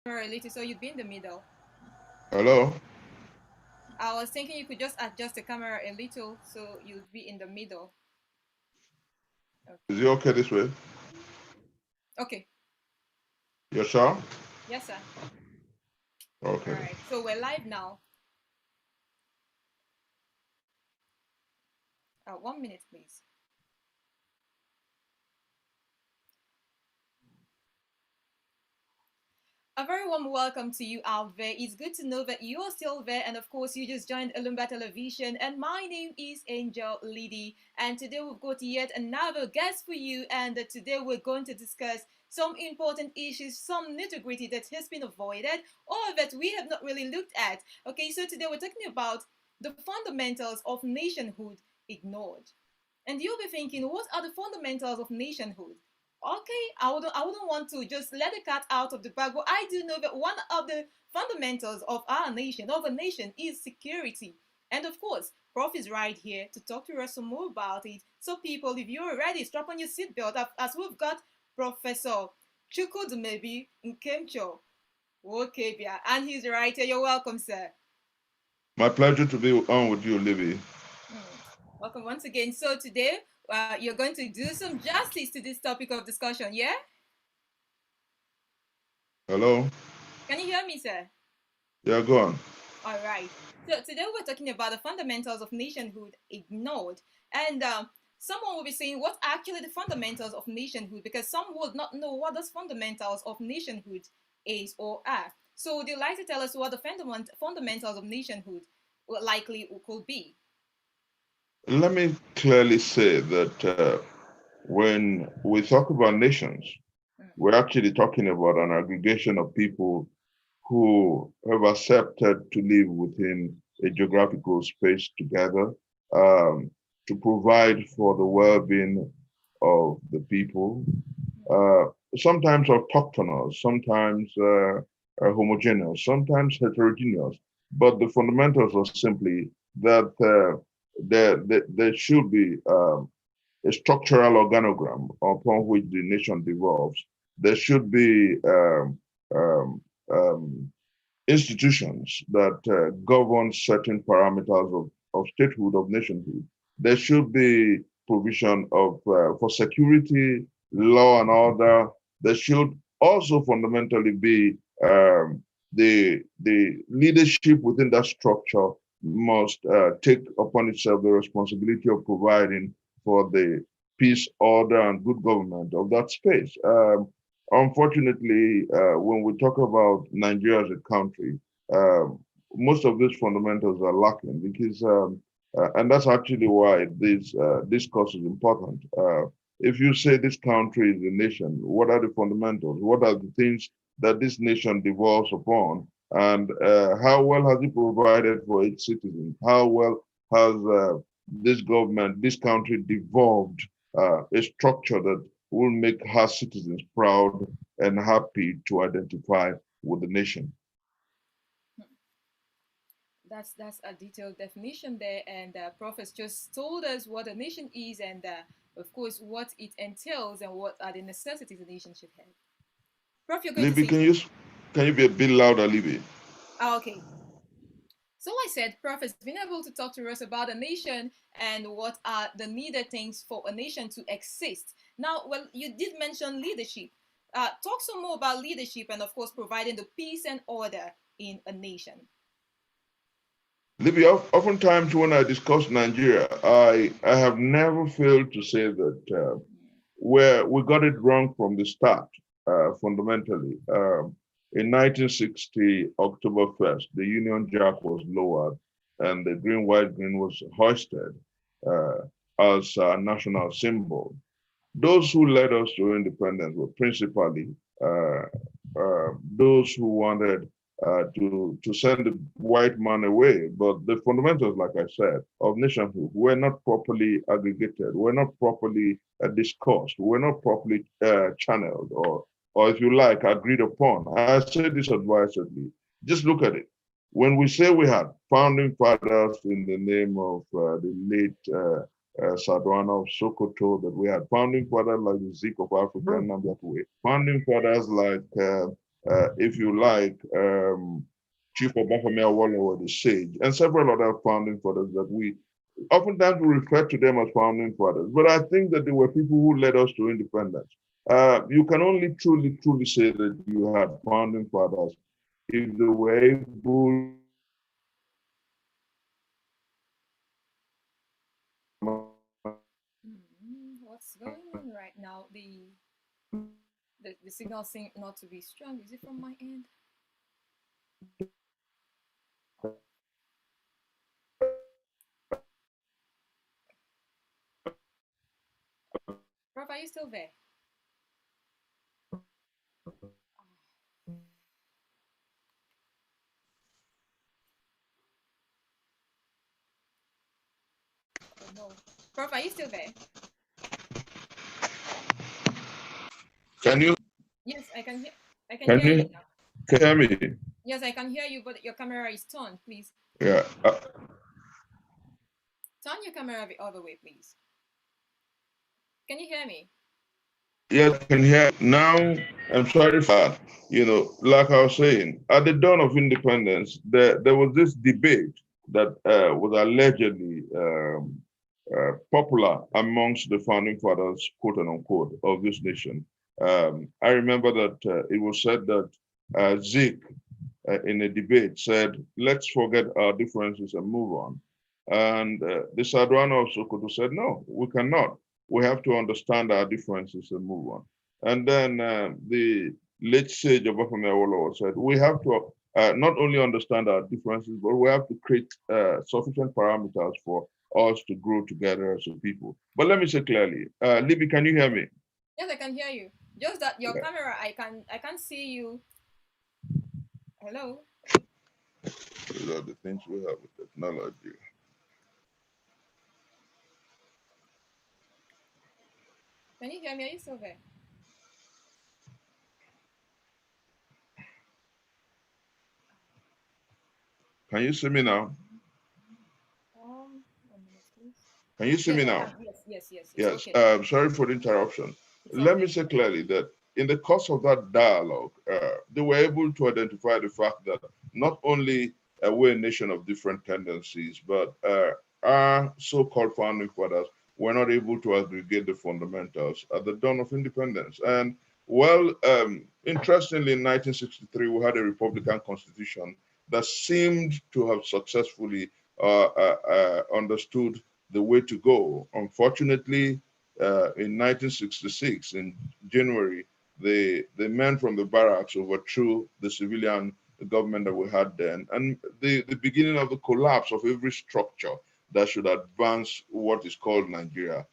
camera a little so you'd be in the middle. Hello? I was thinking you could just adjust the camera a little so you'd be in the middle. Is Okay. it okay this way? Okay. You're sure? Yes, sir. All Okay. right. So we're live now. 1 minute, please. A very warm welcome to you out there. It's good to know that you are still there, and of course, you just joined Olumba Television. And my name is Angel Lady, and today we've got yet another guest for you. And today we're going to discuss some important issues, some nitty gritty that has been avoided or that we have not really looked at. Okay, so today we're talking about the fundamentals of nationhood ignored. And you'll be thinking, what are the fundamentals of nationhood? Okay, I wouldn't want to just let the cat out of the bag, but I do know that one of the fundamentals of our nation, of a nation, is security. And of course, Prof is right here to talk to us some more about it. So people, if you're ready, strap on your seatbelt as we've got Professor Chukwudumebi Nwaokobia, and he's right here. You're welcome, sir. My pleasure to be on with you, Libby. Hmm. Welcome once again. So today, you're going to do some justice to this topic of discussion, yeah? Hello? Can you hear me, sir? Yeah, go on. All right. So today we're talking about the fundamentals of nationhood ignored, and someone will be saying what are actually the fundamentals of nationhood because some would not know what those fundamentals of nationhood is or are. So would you like to tell us what the fundamentals of nationhood likely could be? Let me clearly say that when we talk about nations, Mm, we're actually talking about an aggregation of people who have accepted to live within a geographical space together um, to provide for the well being of the people, uh, sometimes autochthonous, sometimes homogeneous, sometimes heterogeneous. But the fundamentals are simply that there should be a structural organogram upon which the nation devolves. There should be um, um, institutions that govern certain parameters of statehood, of nationhood. There should be provision of for security, law and order. There should also fundamentally be the leadership within that structure must take upon itself the responsibility of providing for the peace, order, and good government of that space. Unfortunately, when we talk about Nigeria as a country, um, most of these fundamentals are lacking because, and that's actually why this course is important. If you say this country is a nation, what are the fundamentals? What are the things that this nation devolves upon? And how well has it provided for its citizens? How well has this government, this country devolved a structure that will make her citizens proud and happy to identify with the nation? that's a detailed definition there, and Prof has just told us what a nation is, and of course what it entails, and what are the necessities a nation should have. Prof, you're going to Libby, say something. can you be a bit louder, Libby? Okay. So I said, Prof has been able to talk to us about a nation and what are the needed things for a nation to exist. Now, well, you did mention leadership. Talk some more about leadership and, of course, providing the peace and order in a nation. Libby, oftentimes when I discuss Nigeria, I have never failed to say that where we got it wrong from the start, fundamentally. In 1960, October 1st, the Union Jack was lowered and the green, white, green was hoisted uh, as a national symbol. Those who led us to independence were principally uh, those who wanted to send the white man away. But the fundamentals, like I said, of nationhood were not properly aggregated, were not properly discussed, were not properly channeled, or if you like, agreed upon. I say this advisedly. Just look at it. When we say we had founding fathers in the name of the late Sadwana of Sokoto, that we had founding fathers like the Zik of Africa and Nambiakwe, founding fathers like if you like, Chief Obafemi Awolowo, the sage, and several other founding fathers that we oftentimes we refer to them as founding fathers. But I think that they were people who led us to independence. You can only truly say that you had founding fathers if they were able What's going on right now? The signal seems not to be strong. Is it from my end? Prof, are you still there? Oh no. Prof, are you still there? Can you Yes, I can hear. I can can hear you you now. hear me? Yes, I can hear you, but your camera is turned. Please Yeah. turn your camera the other way, please. Can you hear me? Yes, I can hear now. I'm sorry for that. Like I was saying, at the dawn of independence, there was this debate that was allegedly popular amongst the founding fathers, quote and unquote, of this nation. I remember that it was said that Zeke, in a debate, said, let's forget our differences and move on. And the Sadwana of Sokoto said, no, we cannot. We have to understand our differences and move on. And then the late sage of Obafemi Awolowo said, we have to not only understand our differences, but we have to create sufficient parameters for us to grow together as a people. But let me say clearly, Libby, can you hear me? Yes, I can hear you. Just that your Yeah. camera, I can't see you. Hello. Those are the things we have with technology. Can you hear me? Are you still there? Can you see me now? 1 minute, please. Can you see Yes, me I now? can. Yes, yes, yes. It's Yes, okay now. sorry for the interruption. It's Let me okay. say clearly that in the course of that dialogue, they were able to identify the fact that not only we're a nation of different tendencies, but our so-called founding fathers were not able to aggregate the fundamentals at the dawn of independence. And well, interestingly, in 1963, we had a Republican constitution that seemed to have successfully understood the way to go. Unfortunately, in 1966, in January, the men from the barracks overthrew the civilian government that we had then, and the beginning of the collapse of every structure that should advance what is called Nigeria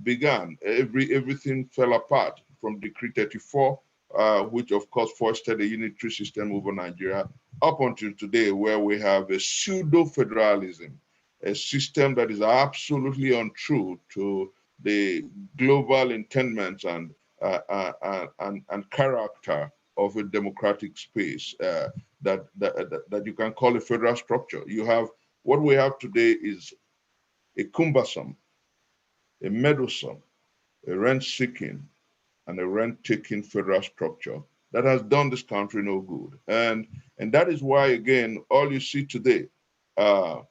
began. Everything fell apart from Decree 34, which of course foisted a unitary system over Nigeria, up until today, where we have a pseudo federalism, a system that is absolutely untrue to the global intentments and character of a democratic space that you can call a federal structure. You have what we have today is a cumbersome, a meddlesome, a rent-seeking, and a rent-taking federal structure that has done this country no good. And that is why, again, all you see today, uh,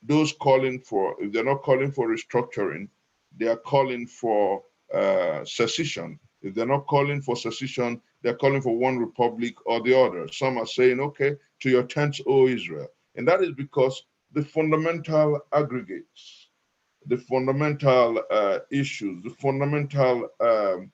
those calling for, if they're not calling for restructuring, they are calling for secession. If they're not calling for secession, they're calling for one republic or the other. Some are saying, okay, to your tents, O Israel. And that is because the fundamental aggregates, the fundamental issues, um,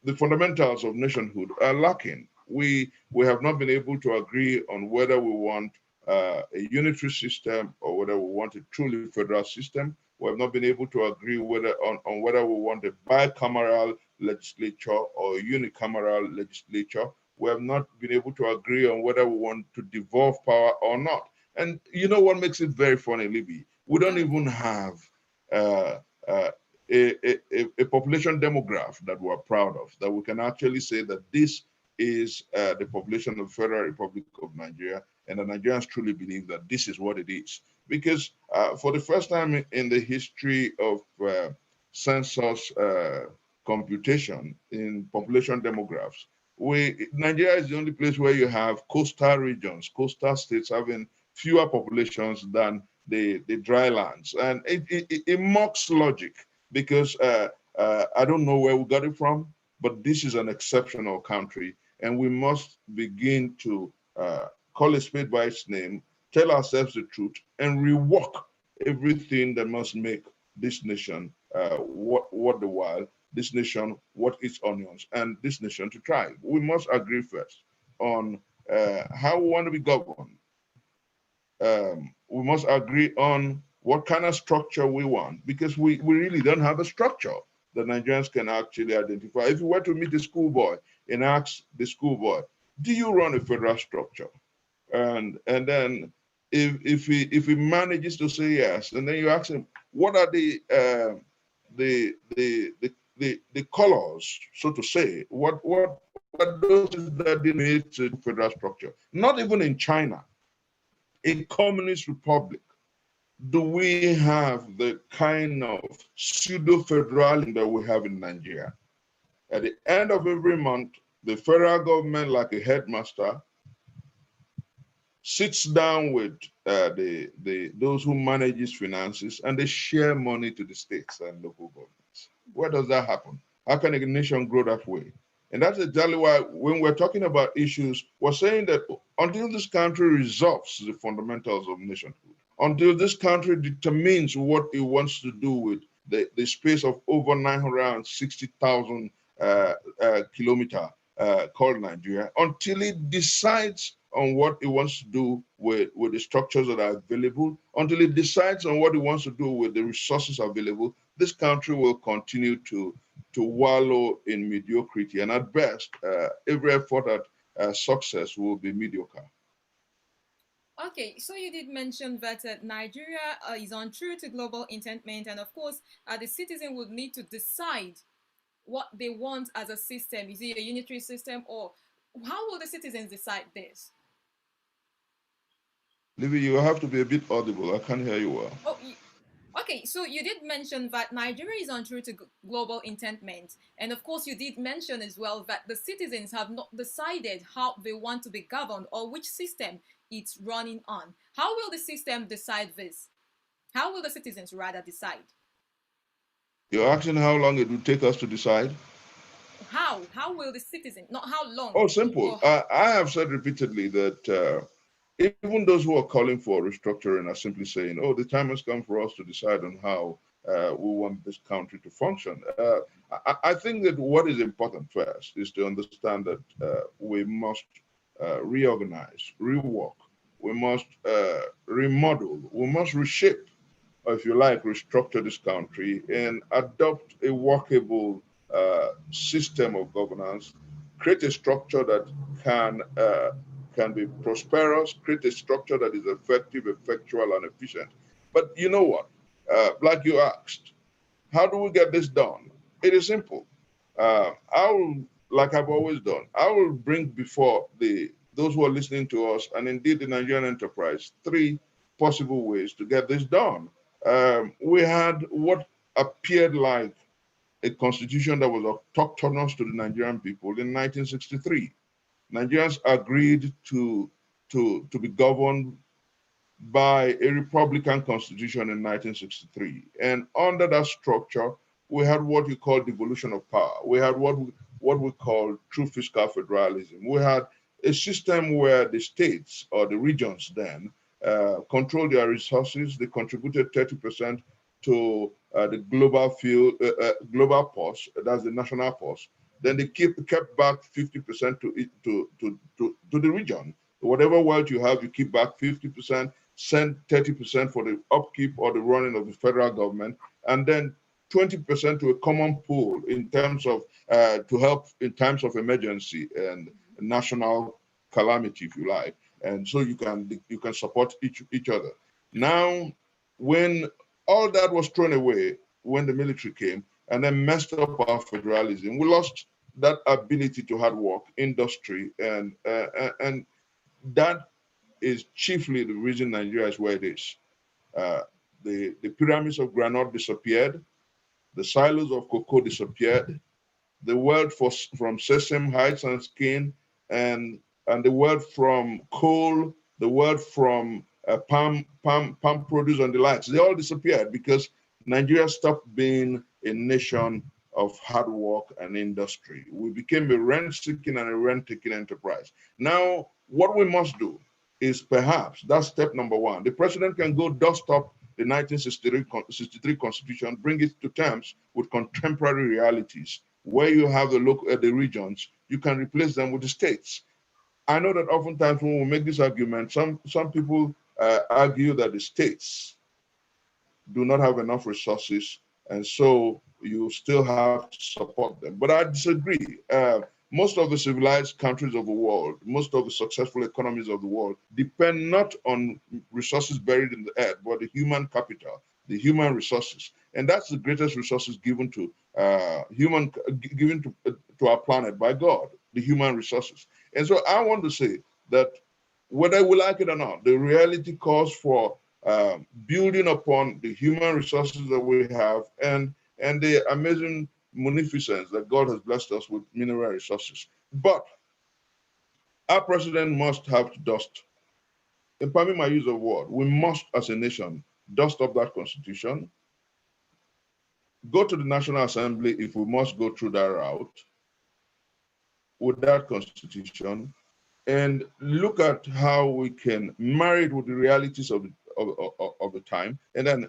the fundamentals of nationhood are lacking. We have not been able to agree on whether we want a unitary system or whether we want a truly federal system. We have not been able to agree on whether we want a bicameral legislature or a unicameral legislature. We have not been able to agree on whether we want to devolve power or not. And you know what makes it very funny, Libby? We don't Tell me. even have uh, uh, a population demograph that we're proud of, that we can actually say that this is the population of the Federal Republic of Nigeria, and the Nigerians truly believe that this is what it is. Because for the first time in the history of census computation in population demographs, Nigeria is the only place where you have coastal regions, coastal states having fewer populations than the dry lands. And it mocks logic because I don't know where we got it from, but this is an exceptional country. And we must begin to call a spade by its name, tell ourselves the truth, and rework everything that must make this nation what the while, this nation what its onions, and this nation to thrive. We must agree first on how we want to be governed. We must agree on what kind of structure we want, because we really don't have a structure that Nigerians can actually identify. If you were to meet a schoolboy and ask the schoolboy, do you run a federal structure? And then if he manages to say yes, and then you ask him, what are the colors, so to say, what are those that they made to federal structure? Not even in China, a communist republic, do we have the kind of pseudo-federalism that we have in Nigeria. At the end of every month, the federal government, like a headmaster, sits down with those who manages finances, and they share money to the states and local governments. Where does that happen? How can a nation grow that way? And that's exactly why when we're talking about issues, we're saying that until this country resolves the fundamentals of nationhood, until this country determines what it wants to do with the space of over 960,000 kilometer called Nigeria, until it decides on what it wants to do with the structures that are available, until it decides on what it wants to do with the resources available, this country will continue to wallow in mediocrity. And at best, every effort at success will be mediocre. Okay, so you did mention that Nigeria is untrue to global intentment, and of course, the citizen would need to decide what they want as a system. Is it a unitary system, or how will the citizens decide this? Libby, you have to be a bit audible. I can't hear you well. Oh, okay. So you did mention that Nigeria is untrue to global intentment, and of course, you did mention as well that the citizens have not decided how they want to be governed or which system it's running on. How will the system decide this? How will the citizens rather decide? You're asking how long it will take us to decide? How? How will the citizen? Not how long, Oh, simple. or I have said repeatedly that even those who are calling for restructuring are simply saying, oh, the time has come for us to decide on how we want this country to function. I think that what is important first is to understand that we must reorganize, rework, we must remodel, we must reshape, or if you like, restructure this country and adopt a workable system of governance, create a structure that can be prosperous, create a structure that is effective, effectual, and efficient. But you know what? Like you asked, how do we get this done? It is simple. I will, like I've always done, I will bring before those who are listening to us, and indeed the Nigerian enterprise, three possible ways to get this done. We had what appeared like a constitution that was autochthonous to the Nigerian people in 1963. Nigerians agreed to be governed by a republican constitution in 1963. And under that structure, we had what we call devolution of power. We had what we call true fiscal federalism. We had a system where the states or the regions then controlled their resources. They contributed 30% to the global purse, that's the national purse. Then they kept back 50% to the region. Whatever wealth you have, you keep back 50%, send 30% for the upkeep or the running of the federal government, and then 20% to a common pool in terms of to help in times of emergency and national calamity, if you like. And so you can support each other. Now, when all that was thrown away, when the military came and then messed up our federalism, we lost that ability to hard work, industry, and that is chiefly the reason Nigeria is where it is. Uh, the pyramids of granite disappeared, the silos of cocoa disappeared, the word from sesame, heights, and skin, and the word from coal, the word from palm produce and the likes. They all disappeared because Nigeria stopped being a nation of hard work and industry. We became a rent-seeking and a rent-taking enterprise. Now, what we must do is perhaps, that's step number one. The president can go dust up the 1963 Constitution, bring it to terms with contemporary realities. Where you have the regions, you can replace them with the states. I know that oftentimes when we make this argument, some people argue that the states do not have enough resources, and so you still have to support them. But I disagree. Most of the civilized countries of the world, most of the successful economies of the world depend not on resources buried in the earth, but the human capital, the human resources. And that's the greatest resources given to to our planet by God, the human resources. And so I want to say that whether we like it or not, the reality calls for building upon the human resources that we have and the amazing munificence that God has blessed us with mineral resources. But our president must have to dust, and pardon my use of word, we must as a nation dust up that constitution, go to the National Assembly if we must go through that route with that constitution, and look at how we can marry it with the realities of the time, and then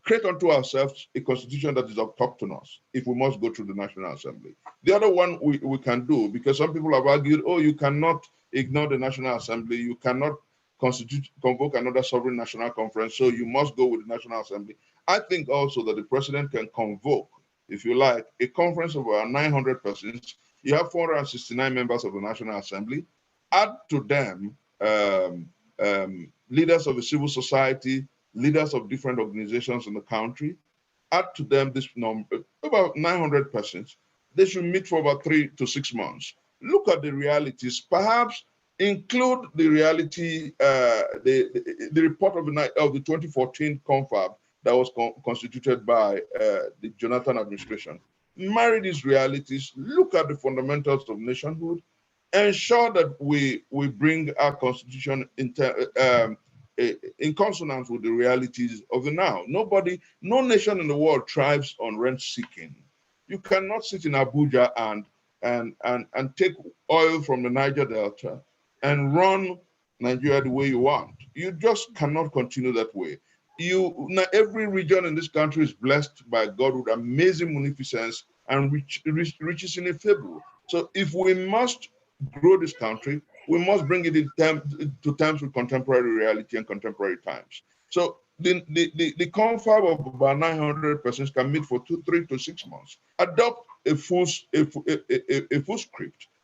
create unto ourselves a constitution that is autochthonous if we must go through the National Assembly. The other one we can do, because some people have argued, oh, you cannot ignore the National Assembly, you cannot convoke another sovereign national conference, so you must go with the National Assembly. I think also that the president can convoke, if you like, a conference of around 900 persons. You have 469 members of the National Assembly. Add to them leaders of the civil society, leaders of different organizations in the country. Add to them this number, about 900 persons. They should meet for about 3 to 6 months. Look at the realities, perhaps include the reality, the report of the 2014 confab that was constituted by the Jonathan administration. Marry these realities, look at the fundamentals of nationhood, ensure that we bring our constitution in consonance with the realities of the now. No nation in the world thrives on rent seeking. You cannot sit in Abuja and take oil from the Niger Delta and run Nigeria the way you want. You just cannot continue that way. Every region in this country is blessed by God with amazing munificence and riches ineffable. So if we must grow this country, we must bring it to terms with contemporary reality and contemporary times. So the confab of about 900 persons can meet for 3 to 6 months. Adopt a full script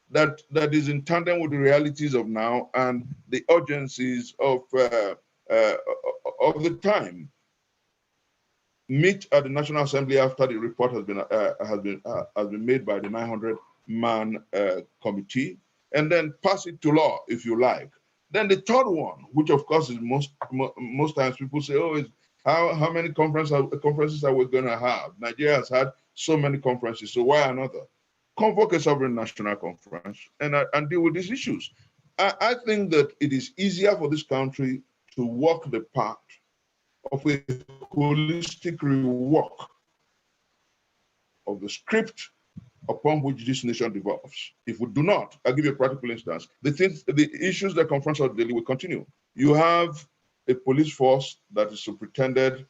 that is in tandem with the realities of now and the urgencies of the time. Meet at the National Assembly after the report has been made by the 900-man committee, and then pass it to law if you like. Then the third one, which of course is most times people say, oh, is how many conferences are we going to have? Nigeria has had so many conferences, so why another? Convoke a sovereign national conference and deal with these issues. I think that it is easier for this country to walk the path of a holistic rework of the script upon which this nation develops. If we do not, I'll give you a practical instance. The issues that confront us daily will continue. You have a police force that is superintended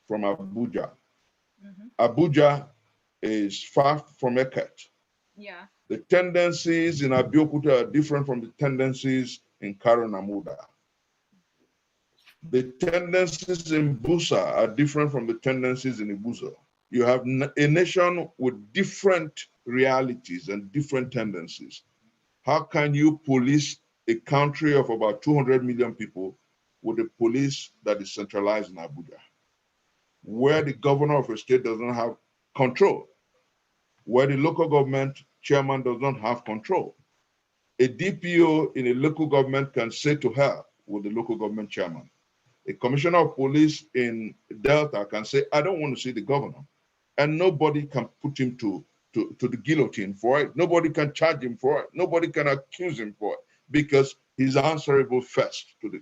from Abuja. Mm-hmm. Abuja is far from Eket. Yeah. The tendencies in Abeokuta are different from the tendencies in Karo Namuda. The tendencies in Busa are different from the tendencies in Ibuzo. You have a nation with different realities and different tendencies. How can you police a country of about 200 million people with a police that is centralized in Abuja, where the governor of a state does not have control, where the local government chairman does not have control? A DPO in a local government can say to hell with the local government chairman. A commissioner of police in Delta can say, I don't want to see the governor. And nobody can put him to to the guillotine for it. Nobody can charge him for it. Nobody can accuse him for it because he's answerable first to the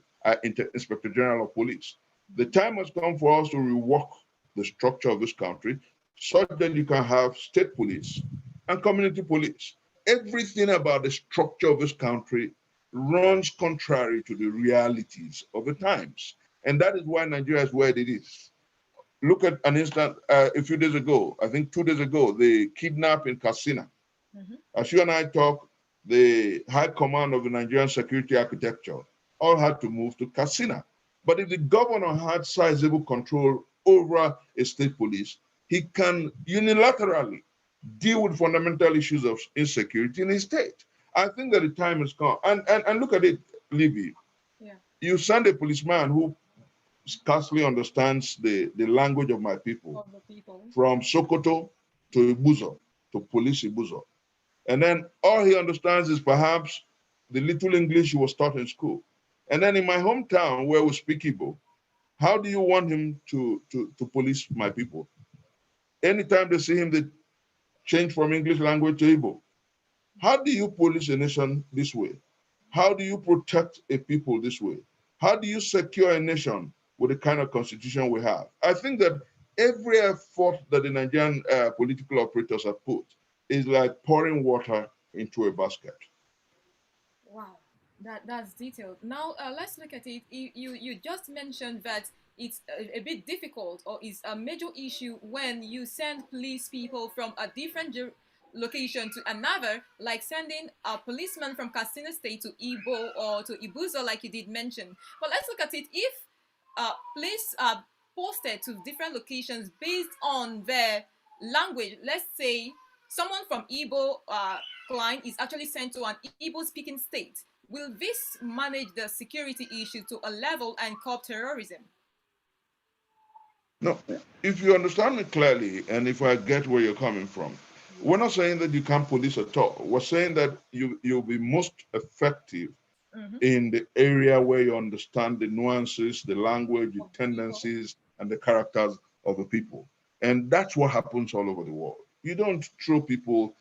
Inspector General of Police. The time has come for us to rework the structure of this country such that you can have state police and community police. Everything about the structure of this country runs contrary to the realities of the times. And that is why Nigeria is where it is. Look at an instant a few days ago, I think 2 days ago, the kidnap in Katsina. As you and I talk, the high command of the Nigerian security architecture all had to move to Katsina. But if the governor had sizable control over a state police, he can unilaterally deal with fundamental issues of insecurity in his state. I think that the time has come. And look at it, Libby. Yeah. You send a policeman who scarcely understands the language of my people, Of the people. from Sokoto to Ibuzo, to police Ibuzo. And then all he understands is perhaps the little English he was taught in school. And then in my hometown where we speak Igbo, how do you want him to police my people? Anytime they see him, they change from English language to Igbo. How do you police a nation this way? How do you protect a people this way? How do you secure a nation with the kind of constitution we have? I think that every effort that the Nigerian political operators have put is like pouring water into a basket. Wow, that's detailed. Now let's look at it. You just mentioned that it's a bit difficult, or it's a major issue when you send police people from a different location to another, like sending a policeman from Katsina State to Ibo or to Ibuzo, like you did mention. But let's look at it. If police are posted to different locations based on their language, let's say someone from Igbo client is actually sent to an Igbo speaking state, will this manage the security issue to a level and curb terrorism? No, if you understand me clearly, and if I get where you're coming from, we're not saying that you can't police at all. We're saying that you'll be most effective in the area where you understand the nuances, the language, the tendencies, and the characters of the people. And that's what happens all over the world. You don't throw people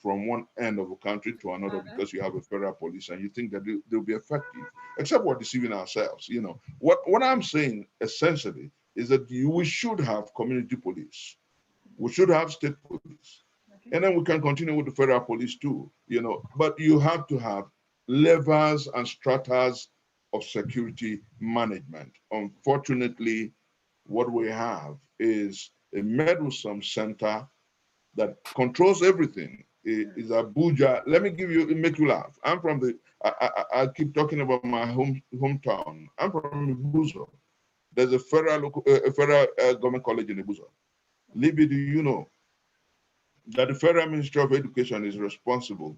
from one end of the country to another because you have a federal police and you think that they'll be effective, except we're deceiving ourselves. You know, what I'm saying essentially is that we should have community police. We should have state police. And then we can continue with the federal police too, you know, but you have to have levers and stratas of security management. Unfortunately, what we have is a meddlesome center that controls everything. It is Abuja. Let me make you laugh. I'm from I keep talking about my hometown. I'm from Ibuzo. There's a federal government college in Ibuzo. Libby, do you know that the Federal Ministry of Education is responsible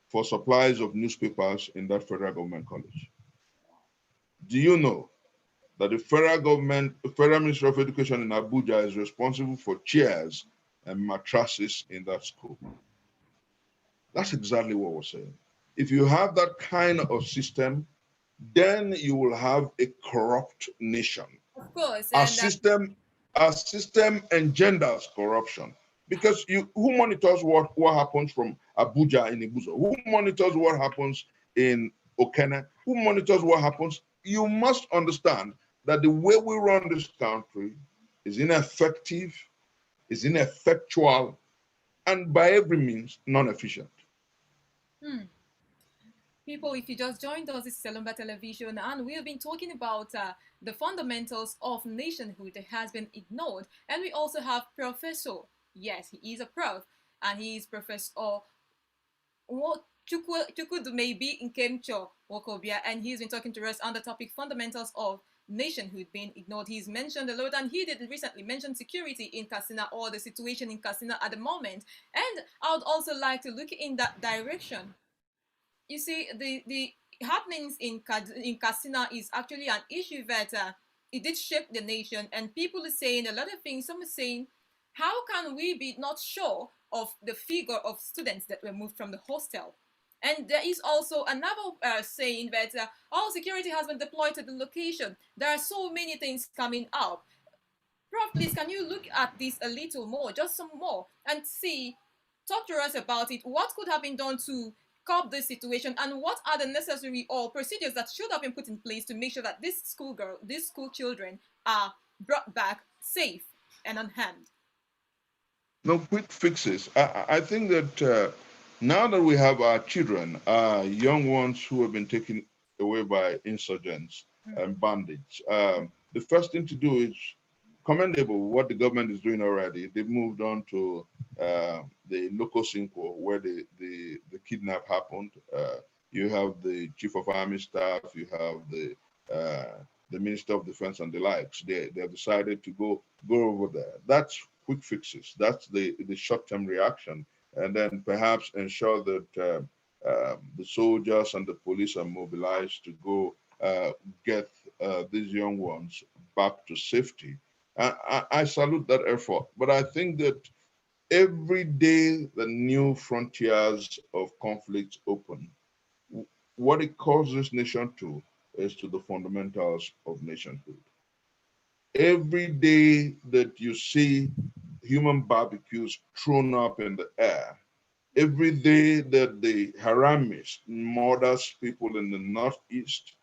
for supplies of newspapers in that federal government college? Do you know that the Federal Ministry of Education in Abuja is responsible for chairs and mattresses in that school? That's exactly what we're saying. If you have that kind of system, then you will have a corrupt nation. Of course. Our system engenders corruption. Because who monitors what happens from Abuja in Ibuzo? Who monitors what happens in Okene? Who monitors what happens? You must understand that the way we run this country is ineffective, is ineffectual, and by every means non-efficient. People, if you just joined us, this is Salomba Television, and we have been talking about the fundamentals of nationhood that has been ignored. And we also have Professor. Yes, he is a prof, and he is Professor Chukwudumebi Nwaokobia, and he's been talking to us on the topic fundamentals of nationhood being ignored. He's mentioned a lot, and he did recently mention security in Katsina, or the situation in Katsina at the moment. And I would also like to look in that direction. You see, the happenings in Katsina is actually an issue that it did shake the nation, and people are saying a lot of things. Some are saying, how can we be not sure of the figure of students that were moved from the hostel? And there is also another saying that all security has been deployed to the location. There are so many things coming up. Prof, please, can you look at this a little more, just some more, and see, talk to us about it. What could have been done to curb this situation, and what are the necessary or procedures that should have been put in place to make sure that these school children are brought back safe and unharmed? No quick fixes. I think that now that we have our children, young ones who have been taken away by insurgents and bandits, the first thing to do is commendable what the government is doing already. They've moved on to the local Cinco where the kidnap happened. You have the chief of army staff, you have the minister of defense and the likes. They have decided to go over there. That's quick fixes. That's the short-term reaction, and then perhaps ensure that the soldiers and the police are mobilized to go get these young ones back to safety. I salute that effort, but I think that every day the new frontiers of conflicts open, what it calls this nation to is to the fundamentals of nationhood. Every day that you see human barbecues thrown up in the air, every day that the Haramis murders people in the northeast,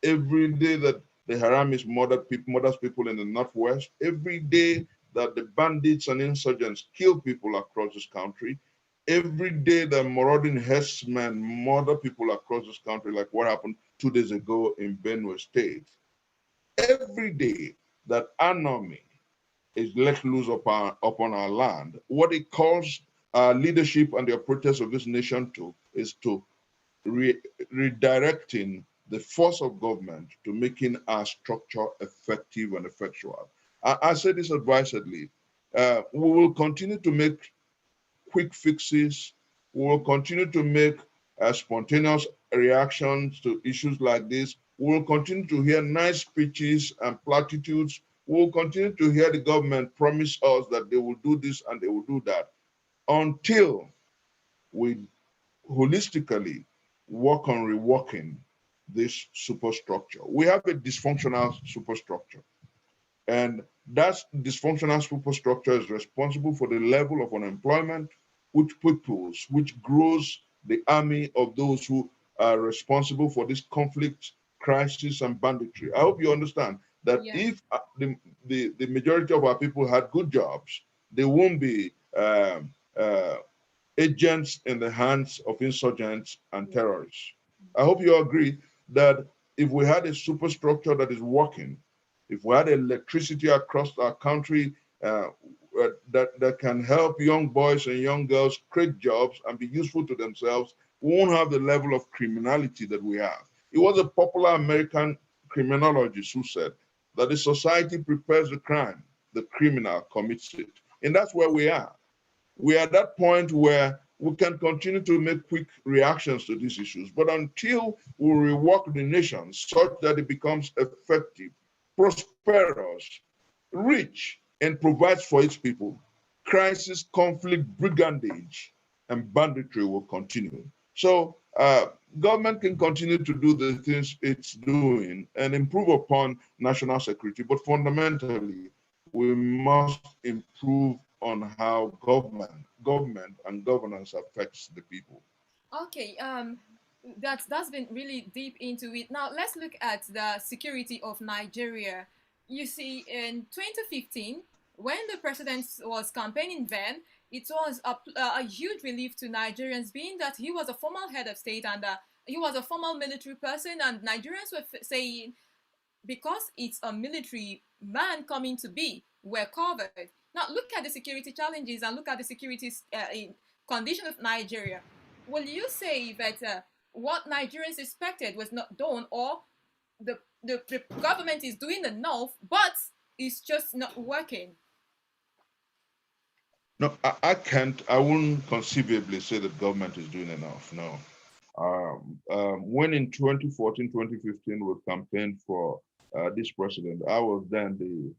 every day that the Haramis murders people in the northwest, every day that the bandits and insurgents kill people across this country, every day that marauding herdsmen murder people across this country, like what happened 2 days ago in Benue State, every day that army is let loose upon our land, what it calls our leadership and the operators of this nation to is to redirecting the force of government to making our structure effective and effectual. I say this advisedly. We will continue to make quick fixes. We will continue to make spontaneous reactions to issues like this. We will continue to hear nice speeches and platitudes. We will continue to hear the government promise us that they will do this and they will do that until we holistically work on reworking this superstructure. We have a dysfunctional superstructure, and that dysfunctional superstructure is responsible for the level of unemployment, which grows the army of those who are responsible for this conflict, crisis, and banditry. I hope you understand that Yeah. if the majority of our people had good jobs, they won't be agents in the hands of insurgents and terrorists. I hope you agree that if we had a superstructure that is working, if we had electricity across our country that can help young boys and young girls create jobs and be useful to themselves, we won't have the level of criminality that we have. It was a popular American criminologist who said that the society prepares the crime, the criminal commits it. And that's where we are. We are at that point where we can continue to make quick reactions to these issues. But until we rework the nation such that it becomes effective, prosperous, rich, and provides for its people, crisis, conflict, brigandage, and banditry will continue. So government can continue to do the things it's doing and improve upon national security, but fundamentally, we must improve on how government and governance affects the people. Okay, that's been really deep into it. Now let's look at the security of Nigeria. You see, in 2015, when the president was campaigning then, it was a huge relief to Nigerians, being that he was a former head of state and he was a former military person, and Nigerians were saying because it's a military man coming to be, we're covered. Now look at the security challenges and look at the security condition of Nigeria. Will you say that what Nigerians expected was not done, or the government is doing enough, but it's just not working? No, I wouldn't conceivably say that government is doing enough. No. When in 2014, 2015, we campaigned for this president, I was then the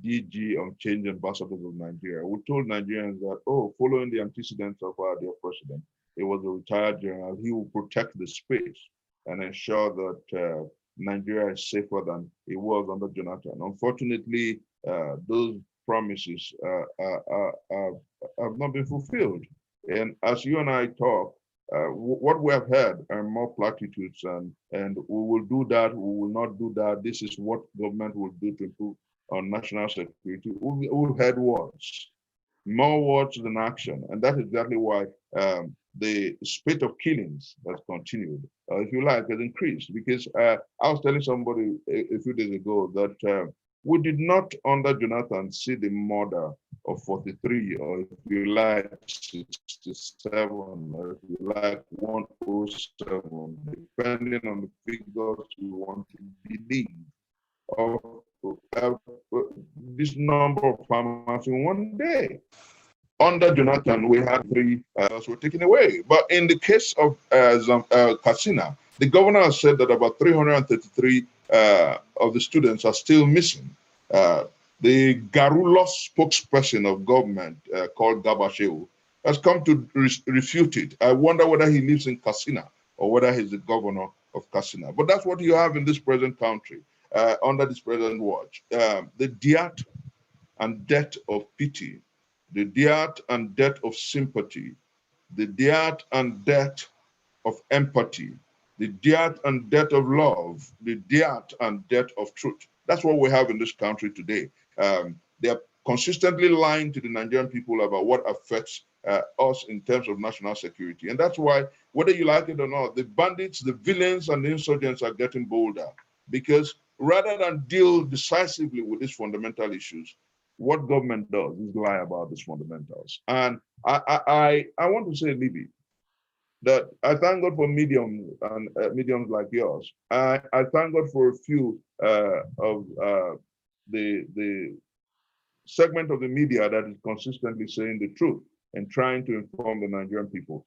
DG on Change Ambassadors of Nigeria. We told Nigerians that, oh, following the antecedents of our dear president, he was a retired general, he will protect the space and ensure that Nigeria is safer than it was under Jonathan. Unfortunately, those promises have not been fulfilled. And as you and I talk, what we have heard are more platitudes, and we will do that, we will not do that. This is what government will do to improve on national security. We've heard words, more words than action, and that's exactly why the spate of killings has continued, if you like, has increased. Because I was telling somebody a few days ago that we did not, under Jonathan, see the murder of 43, or if you like, 67, or if you like, 107, depending on the figures you want to believe, of uh, this number of farmers in one day. Under Jonathan, we had 3 were taken away. But in the case of Katsina, the governor has said that about 333 of the students are still missing. The garrulous spokesperson of government called Gabasheu has come to refute it. I wonder whether he lives in Katsina or whether he's the governor of Katsina. But that's what you have in this present country, under this present watch. The death and death of pity, the death and death of sympathy, the death and death of empathy, the death and death of love, the death and death of truth. That's what we have in this country today. They are consistently lying to the Nigerian people about what affects us in terms of national security. And that's why, whether you like it or not, the bandits, the villains, and the insurgents are getting bolder, because rather than deal decisively with these fundamental issues, what government does is lie about these fundamentals. And I want to say, Libby, that I thank God for mediums and mediums like yours. I thank God for a few of the segment of the media that is consistently saying the truth and trying to inform the Nigerian people.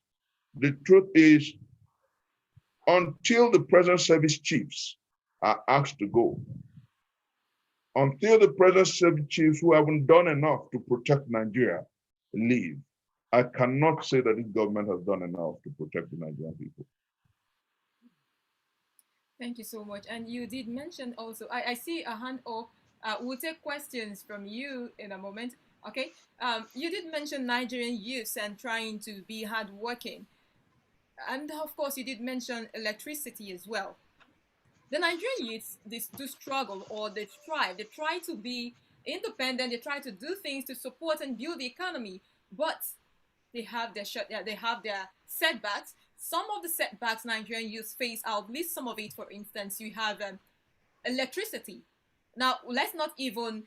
The truth is, until the present service chiefs are asked to go, until the present service chiefs who haven't done enough to protect Nigeria leave, I cannot say that this government has done enough to protect the Nigerian people. Thank you so much. And you did mention also, I see a hand up. We'll take questions from you in a moment. Okay. You did mention Nigerian youths and trying to be hardworking. And of course, you did mention electricity as well. The Nigerian youths, they do struggle or they strive. They try to be independent. They try to do things to support and build the economy. But they have their setbacks. Some of the setbacks Nigerian youth face, I'll list some of it. For instance, you have electricity. Now, let's not even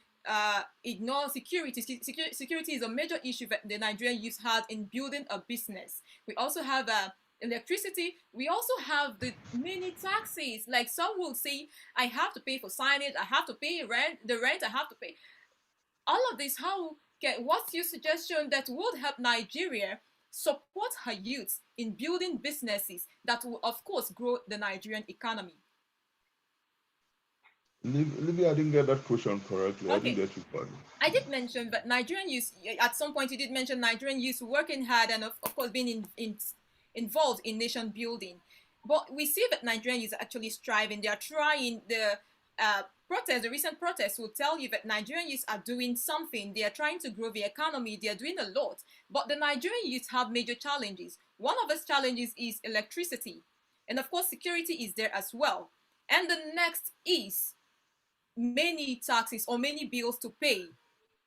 ignore security. Security is a major issue that the Nigerian youth have in building a business. We also have electricity. We also have the many taxes. Like some will say, I have to pay for signage, I have to pay rent I have to pay. All of this, what's your suggestion that would help Nigeria support her youth in building businesses that will, of course, grow the Nigerian economy? Libby, I didn't get that question correctly. I didn't Okay, get you correctly. I did mention that Nigerian youth, at some point, you did mention Nigerian youth working hard and, of course, being involved in nation building. But we see that Nigerian youth are actually striving. They are trying. The recent protests will tell you that Nigerian youth are doing something. They are trying to grow the economy. They are doing a lot. But the Nigerian youth have major challenges. One of those challenges is electricity. And of course, security is there as well. And the next is many taxes or many bills to pay.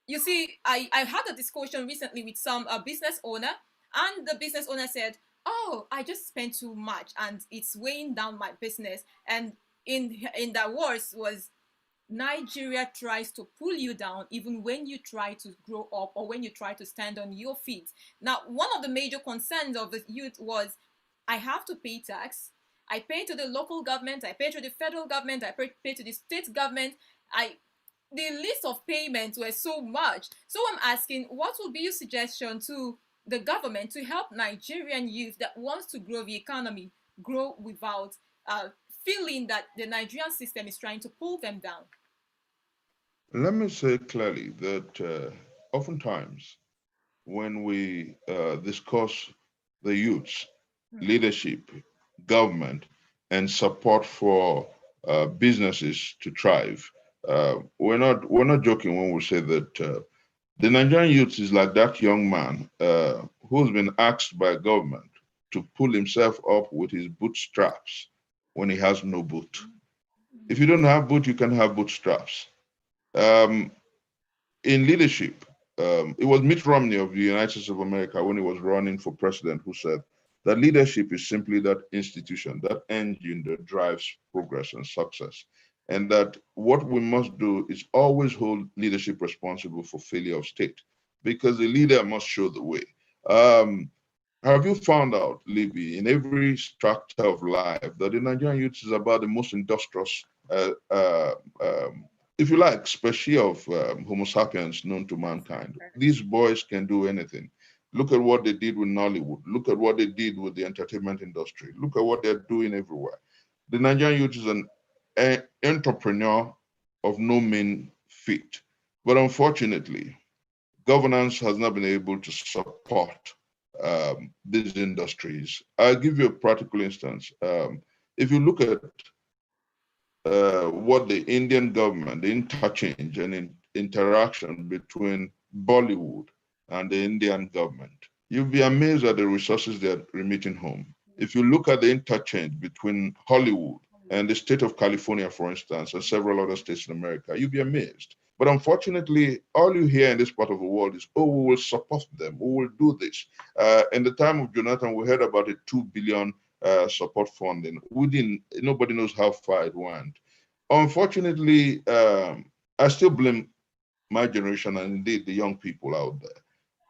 You see, I had a discussion recently with some business owner, and the business owner said, "Oh, I just spent too much, and it's weighing down my business." And in that words was, Nigeria tries to pull you down even when you try to grow up or when you try to stand on your feet. Now, one of the major concerns of the youth was, I have to pay tax. I pay to the local government, I pay to the federal government, I pay to the state government. I The list of payments were so much. So I'm asking, what would be your suggestion to the government to help Nigerian youth that wants to grow the economy grow without feeling that the Nigerian system is trying to pull them down? Let me say clearly that oftentimes when we discuss the youths, leadership, government, and support for businesses to thrive, We're not joking when we say that the Nigerian youth is like that young man who's been asked by government to pull himself up with his bootstraps when he has no boot. If you don't have boot, you can have bootstraps. Um, in leadership, it was Mitt Romney of the United States of America when he was running for president who said that leadership is simply that institution, that engine that drives progress and success. And that what we must do is always hold leadership responsible for failure of state because the leader must show the way. Um, have you found out, Libby, in every strata of life that the Nigerian youth is about the most industrious, if you like, species of Homo sapiens known to mankind? These boys can do anything. Look at what they did with Nollywood. Look at what they did with the entertainment industry. Look at what they're doing everywhere. The Nigerian youth is an entrepreneur of no mean feat. But unfortunately, governance has not been able to support these industries. I'll give you a practical instance. If you look at what the Indian government, the interchange and interaction between Bollywood and the Indian government, you'll be amazed at the resources they're remitting home. If you look at the interchange between Hollywood and the state of California, for instance, and several other states in America, you'll be amazed. But unfortunately, all you hear in this part of the world is, oh, we will support them, we will do this. In the time of Jonathan, we heard about a 2 billion support funding. Nobody knows how far it went. Unfortunately, I still blame my generation and indeed the young people out there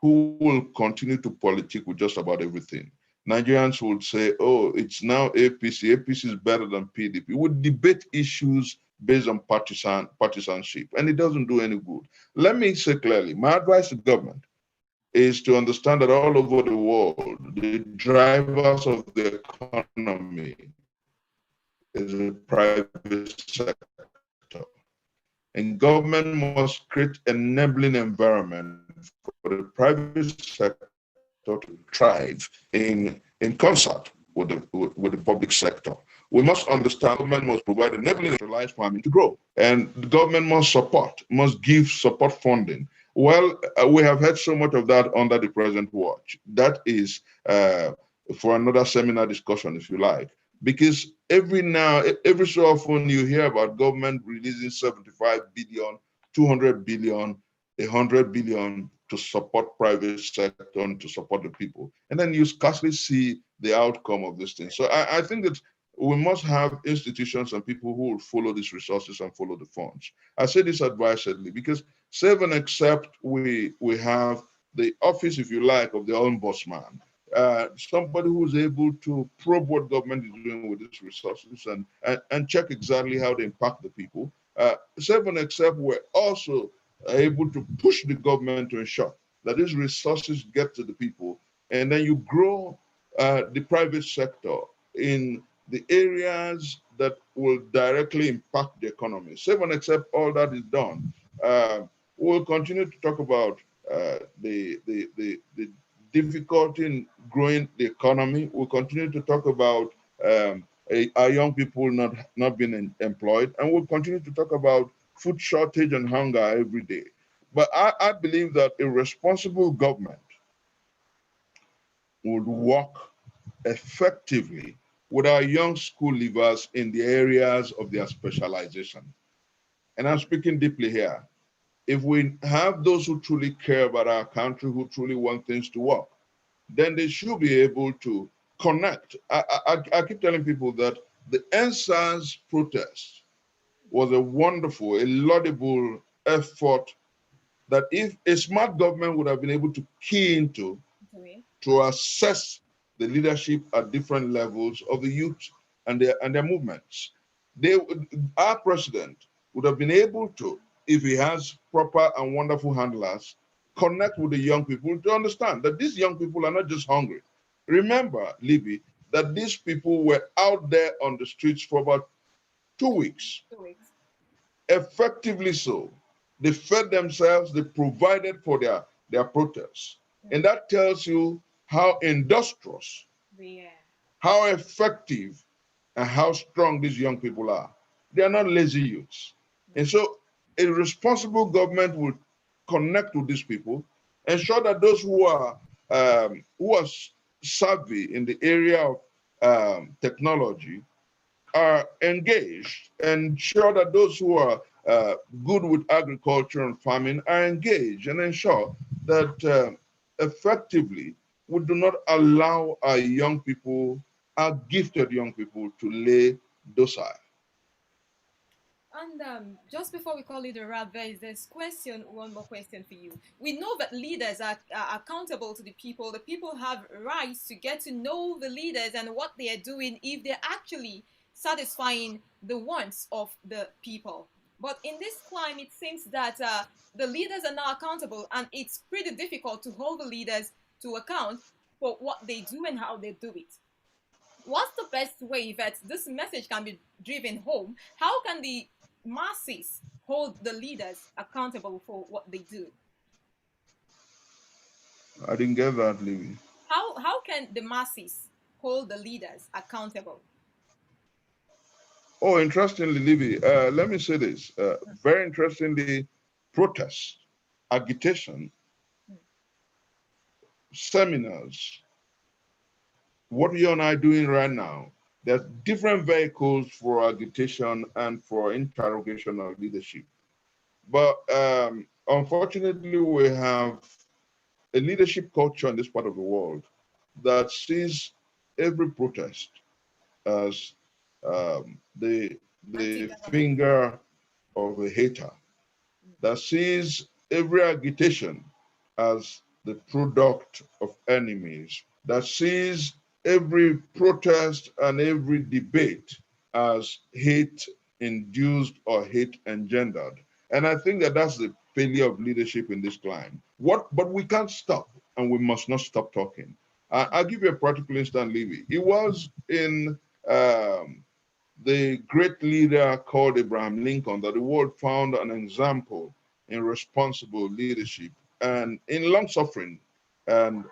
who will continue to politic with just about everything. Nigerians would say, oh, it's now APC. APC is better than PDP. We debate issues based on partisanship, and it doesn't do any good. Let me say clearly, my advice to government is to understand that all over the world, the drivers of the economy is the private sector. And government must create an enabling environment for the private sector to thrive in concert with the public sector. We must understand government must provide enabling industrialized farming to grow. And the government must support, must give support funding. Well, we have had so much of that under the present watch. That is for another seminar discussion, if you like. Because every so often you hear about government releasing 75 billion, 200 billion, 100 billion to support private sector and to support the people. And then you scarcely see the outcome of this thing. So I think that we must have institutions and people who will follow these resources and follow the funds. I say this advisedly because save and except we have the office, if you like, of the ombudsman, somebody who's able to probe what government is doing with these resources and check exactly how they impact the people. Save and except we're also able to push the government to ensure that these resources get to the people, and then you grow the private sector in the areas that will directly impact the economy. Save and except all that is done, we'll continue to talk about the difficulty in growing the economy. We'll continue to talk about our young people not being employed, and we'll continue to talk about food shortage and hunger every day. But I believe that a responsible government would work effectively with our young school leavers in the areas of their specialization. And I'm speaking deeply here. If we have those who truly care about our country, who truly want things to work, then they should be able to connect. I keep telling people that the NSAS protest was a wonderful, a laudable effort that if a smart government would have been able to key into to assess the leadership at different levels of the youth and their movements. Our president would have been able to, if he has proper and wonderful handlers, connect with the young people to understand that these young people are not just hungry. Remember, Libby, that these people were out there on the streets for about 2 weeks. 2 weeks. Effectively so. They fed themselves, they provided for their protests. And that tells you how industrious, how effective, and how strong these young people are. They are not lazy youths. And so A responsible government will connect with these people, ensure that those who are savvy in the area of technology are engaged, and ensure that those who are good with agriculture and farming are engaged, and ensure that effectively we do not allow our young people, our gifted young people, to lay docile. And just before we call it a wrap, there is this question, one more question for you. We know that leaders are accountable to the people. The people have rights to get to know the leaders and what they are doing if they're actually satisfying the wants of the people. But in this climate, it seems that the leaders are not accountable, and it's pretty difficult to hold the leaders to account for what they do and how they do it. What's the best way that this message can be driven home? How can the masses hold the leaders accountable for what they do? I didn't get that, Libby. How can the masses hold the leaders accountable? Oh, interestingly, Libby, let me say this. Very interestingly, protest, agitation, seminars, what you and I are doing right now, there's different vehicles for agitation and for interrogation of leadership. But unfortunately, we have a leadership culture in this part of the world that sees every protest as the finger of a hater, that sees every agitation as the product of enemies, that sees every protest and every debate as hate induced or hate engendered. And I think that that's the failure of leadership in this climb. But we can't stop, and we must not stop talking. I'll give you a practical instance, Levy. It was in the great leader called Abraham Lincoln that the world found an example in responsible leadership and in long suffering and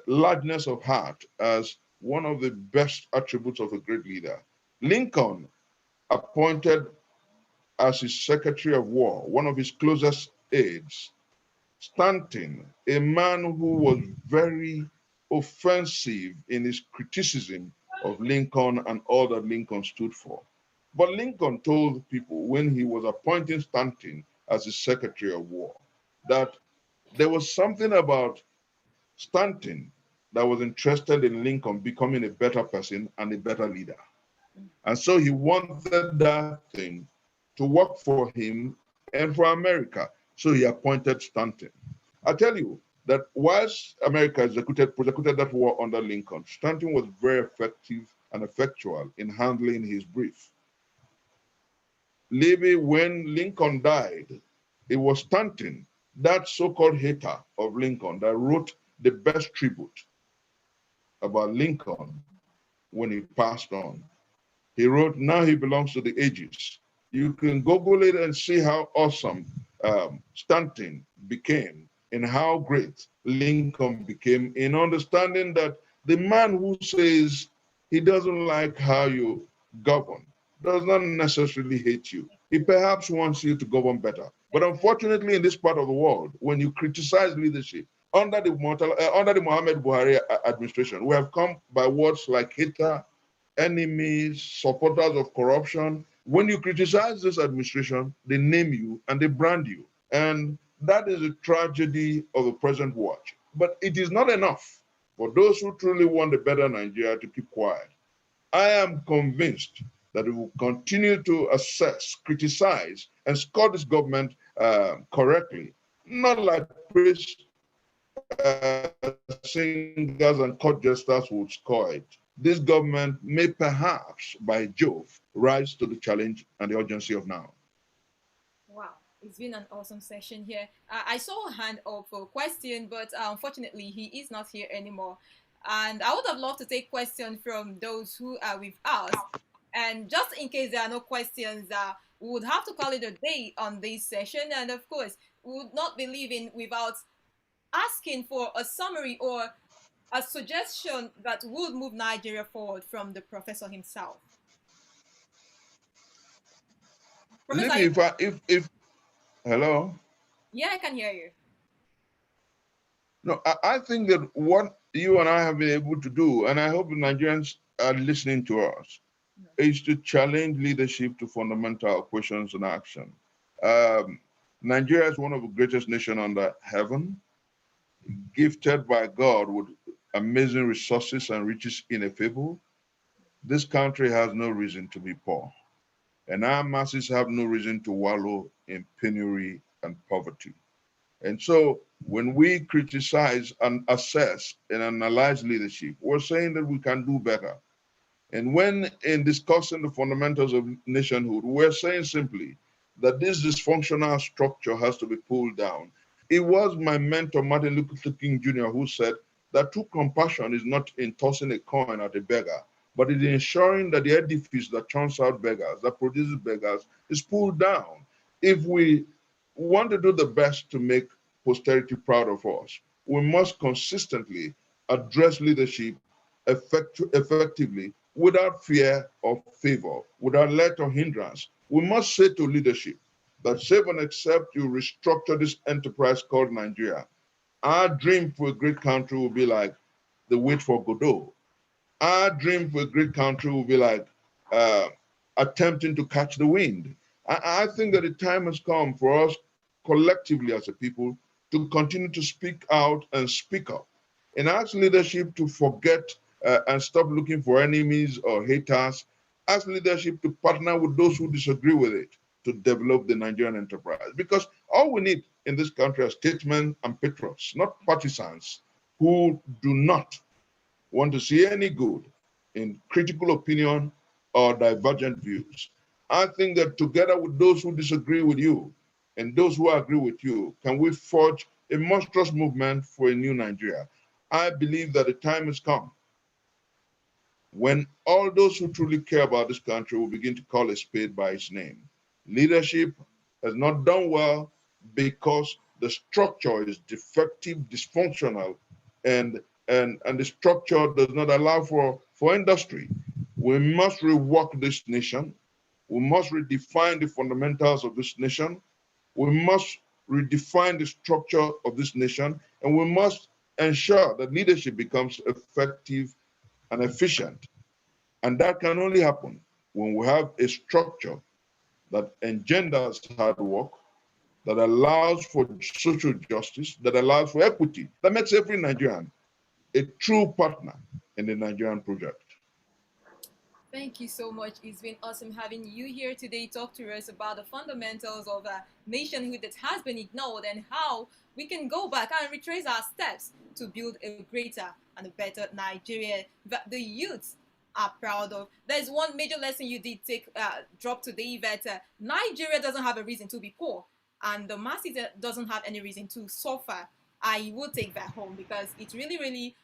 largeness of heart as one of the best attributes of a great leader. Lincoln appointed as his Secretary of War one of his closest aides, Stanton, a man who was very offensive in his criticism of Lincoln and all that Lincoln stood for. But Lincoln told people when he was appointing Stanton as his Secretary of War that there was something about Stanton that was interested in Lincoln becoming a better person and a better leader. And so he wanted that thing to work for him and for America. So he appointed Stanton. I tell you that whilst America prosecuted that war under Lincoln, Stanton was very effective and effectual in handling his brief. Libby, when Lincoln died, it was Stanton, that so-called hater of Lincoln, that wrote the best tribute about Lincoln when he passed on. He wrote, "Now he belongs to the ages." You can Google it and see how awesome Stanton became and how great Lincoln became in understanding that the man who says he doesn't like how you govern does not necessarily hate you. He perhaps wants you to govern better. But unfortunately, in this part of the world, when you criticize leadership, under the Mohammed Buhari administration, we have come by words like hater, enemies, supporters of corruption. When you criticize this administration, they name you and they brand you. And that is a tragedy of the present watch. But it is not enough for those who truly want a better Nigeria to keep quiet. I am convinced that we will continue to assess, criticize, and score this government correctly, not like praise singers and court jesters would score it. This government may perhaps, by Jove, rise to the challenge and the urgency of now. Wow, it's been an awesome session here. I saw a hand up for a question, but unfortunately, he is not here anymore. And I would have loved to take questions from those who are with us. And just in case there are no questions, we would have to call it a day on this session. And of course, we would not be leaving without asking for a summary or a suggestion that would move Nigeria forward from the professor himself. Professor, Libby, if hello. yeah, I can hear you. No, I think that what you and I have been able to do, and I hope the Nigerians are listening to us, is to challenge leadership to fundamental questions and action. Um, Nigeria is one of the greatest nations under heaven, gifted by God with amazing resources and riches ineffable. This country has no reason to be poor, and our masses have no reason to wallow in penury and poverty. And so when we criticize and assess and analyze leadership, we're saying that we can do better. And when in discussing the fundamentals of nationhood, we're saying simply that this dysfunctional structure has to be pulled down. It was my mentor, Martin Luther King Jr., who said that true compassion is not in tossing a coin at a beggar, but in ensuring that the edifice that churns out beggars, that produces beggars, is pulled down. If we want to do the best to make posterity proud of us, we must consistently address leadership effectively without fear or favor, without let or hindrance. We must say to leadership that save and except you restructure this enterprise called Nigeria, our dream for a great country will be like the wait for Godot. Our dream for a great country will be like uh, attempting to catch the wind. I think that the time has come for us collectively as a people to continue to speak out and speak up and ask leadership to forget and stop looking for enemies or haters. Ask leadership to partner with those who disagree with it to develop the Nigerian enterprise. Because all we need in this country are statesmen and patriots, not partisans who do not want to see any good in critical opinion or divergent views. I think that together with those who disagree with you and those who agree with you, can we forge a monstrous movement for a new Nigeria? I believe that the time has come when all those who truly care about this country will begin to call a spade by its name. Leadership has not done well because the structure is defective, dysfunctional, and and the structure does not allow for industry. We must rework this nation. We must redefine the fundamentals of this nation. We must redefine the structure of this nation, and we must ensure that leadership becomes effective and efficient. And that can only happen when we have a structure that engenders hard work, that allows for social justice, that allows for equity, that makes every Nigerian a true partner in the Nigerian project. Thank you so much. It's been awesome having you here today. Talk to us about the fundamentals of nationhood that has been ignored and how we can go back and retrace our steps to build a greater and a better Nigeria that the youth are proud of. There's one major lesson you did take drop today that Nigeria doesn't have a reason to be poor, and the masses doesn't have any reason to suffer. I will take that home because it's really, really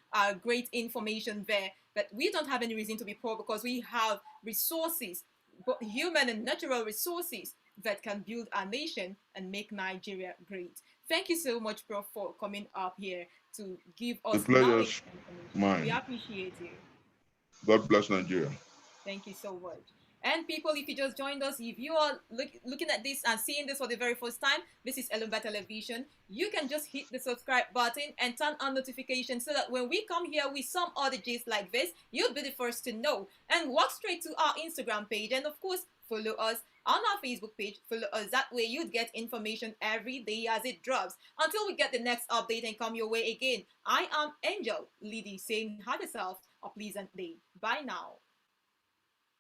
great information there that we don't have any reason to be poor because we have resources, both human and natural resources that can build our nation and make Nigeria great. Thank you so much, Prof, for coming up here to give The us pleasure knowledge is and information. We mine. appreciate you. God bless Nigeria. Thank you so much. And people, if you just joined us, if you are looking at this and seeing this for the very first time, this is Elumba Television. You can just hit the subscribe button and turn on notifications so that when we come here with some other gist like this, you'll be the first to know. And walk straight to our Instagram page. And of course, follow us on our Facebook page. Follow us. That way you'd get information every day as it drops. Until we get the next update and come your way again, I am Angel Lidi saying have yourself a pleasant day. Bye now.